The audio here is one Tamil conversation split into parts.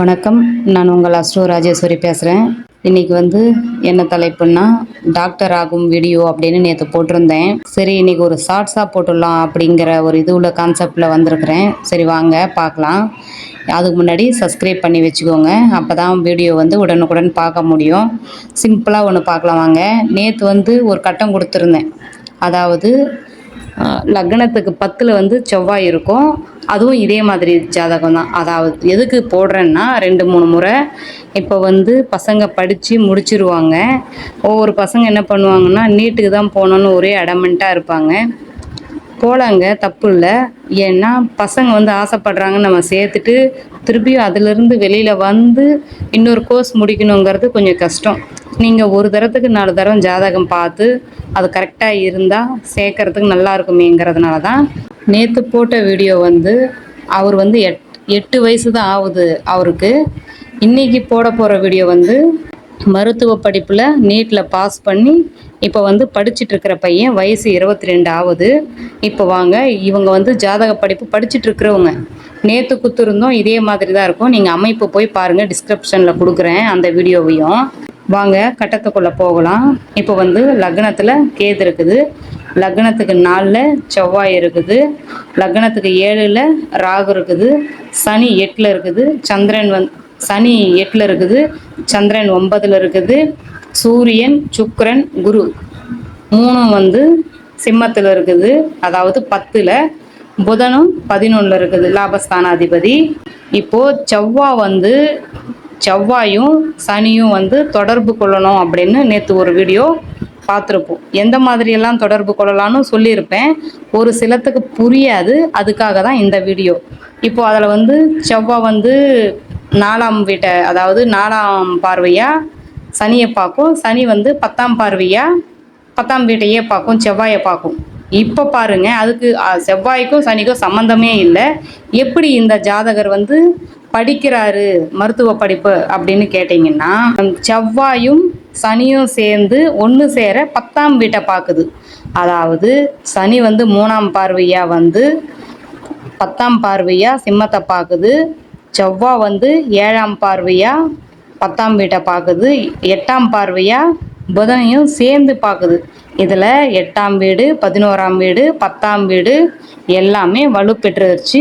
வணக்கம். நான் உங்கள் அஸ்ட்ரோ ராஜேஸ்வரி பேசுகிறேன். இன்றைக்கி என்ன தலைப்புன்னா, டாக்டர் ஆகும் வீடியோ அப்படின்னு நேற்று போட்டிருந்தேன். சரி, இன்றைக்கி ஒரு ஷார்ட்ஸாக போட்டுடலாம் அப்படிங்கிற ஒரு இது உள்ள கான்செப்டில் வந்திருக்கிறேன். சரி, வாங்க பார்க்கலாம். அதுக்கு முன்னாடி சப்ஸ்கிரைப் பண்ணி வச்சுக்கோங்க. அப்போ தான் வீடியோ உடனுக்குடன் பார்க்க முடியும். சிம்பிளாக ஒன்று பார்க்கலாம் வாங்க. நேற்று ஒரு கட்டம் கொடுத்துருந்தேன். அதாவது லக்னத்துக்கு 10ல் செவ்வாய் இருக்கும். அதுவும் இதே மாதிரி ஜாதகம் தான். அதாவது எதுக்கு போடுறேன்னா, 2-3 முறை இப்போ பசங்க படித்து முடிச்சிருவாங்க. ஒவ்வொரு பசங்க என்ன பண்ணுவாங்கன்னா, நீட்டுக்கு தான் போகணுன்னு ஒரே அடமெண்ட்டாக இருப்பாங்க. போகலாங்க, தப்பு இல்லை. ஏன்னா பசங்க ஆசைப்படுறாங்கன்னு நம்ம சேர்த்துட்டு திருப்பியும் அதிலிருந்து வெளியில் இன்னொரு கோர்ஸ் முடிக்கணுங்கிறது கொஞ்சம் கஷ்டம். நீங்கள் ஒரு தரத்துக்கு 4 தரம் ஜாதகம் பார்த்து அது கரெக்டாக இருந்தால் சேர்க்கறதுக்கு நல்லா இருக்குமேங்கிறதுனால தான் நேற்று போட்ட வீடியோ. அவர் 8 வயசு தான் ஆகுது அவருக்கு. இன்றைக்கி போட போகிற வீடியோ மருத்துவ படிப்பில் நீட்டில் பாஸ் பண்ணி இப்போ படிச்சுட்ருக்கிற பையன், வயசு 22 ஆகுது. இப்போ வாங்க, இவங்க ஜாதக படிப்பு படிச்சுட்ருக்கிறவங்க. நேற்று குத்துருந்தோம், இதே மாதிரி தான் இருக்கும். நீங்கள் அமைப்பு போய் பாருங்கள், டிஸ்கிரிப்ஷனில் கொடுக்குறேன் அந்த வீடியோவையும். வாங்க கட்டத்துக்குள்ளே போகலாம். இப்போ லக்னத்தில் கேது இருக்குது, லக்னத்துக்கு 4ல் செவ்வாய் இருக்குது, லக்னத்துக்கு 7ல் ராகு இருக்குது, சனி 8ல் இருக்குது, சனி 8ல் இருக்குது, சந்திரன் 9ல் இருக்குது, சூரியன், சுக்கிரன், குரு 3 சிம்மத்தில் இருக்குது, அதாவது 10ல். புதனும் 11ல் இருக்குது, லாபஸ்தானாதிபதி. இப்போது செவ்வாயும் சனியும் தொடர்பு கொள்ளணும் அப்படின்னு நேற்று ஒரு வீடியோ பார்த்துருப்போம். எந்த மாதிரியெல்லாம் தொடர்பு கொள்ளலான்னு சொல்லியிருப்பேன். ஒரு சிலத்துக்கு புரியாது, அதுக்காக தான் இந்த வீடியோ. இப்போது அதில் செவ்வாய் 4ஆம் வீட்டை, அதாவது 4ஆம் பார்வையாக சனியை பார்க்கும். சனி 10ஆம் பார்வையாக 10ஆம் வீட்டையே பார்க்கும், செவ்வாயை பார்க்கும். இப்போ பாருங்கள், அதுக்கு செவ்வாய்க்கும் சனிக்கும் சம்மந்தமே இல்லை. எப்படி இந்த ஜாதகர் படிக்கிறாரு மருத்துவ படிப்பு அப்படின்னு கேட்டிங்கன்னா, செவ்வாயும் சனியும் சேர்ந்து ஒன்று சேர 10ஆம் வீட்டை பார்க்குது. அதாவது சனி 3ஆம் பார்வையாக 10ஆம் பார்வையாக சிம்மத்தை பார்க்குது. செவ்வாய் 7ஆம் பார்வையாக 10ஆம் வீட்டை பார்க்குது. 8ஆம் பார்வையாக புதனையும் சேர்ந்து பார்க்குது. இதில் 8ஆம் வீடு, 11ஆம் வீடு, 10ஆம் வீடு எல்லாமே வலுப்பெற்றுருச்சு.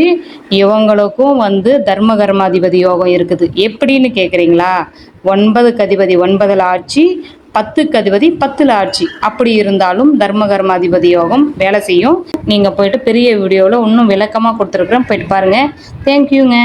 இவங்களுக்கும் தர்மகர்மாதிபதி யோகம் இருக்குது. எப்படின்னு கேட்குறீங்களா? 9க்கு அதிபதி 9ல் ஆட்சி, 10க்கு அதிபதி 10ல் ஆட்சி. அப்படி இருந்தாலும் தர்மகர்மாதிபதி யோகம் வேலை செய்யும். நீங்கள் போயிட்டு பெரிய வீடியோவில் இன்னும் விளக்கமாக கொடுத்துருக்குறேன், போயிட்டு பாருங்கள். தேங்க்யூங்க.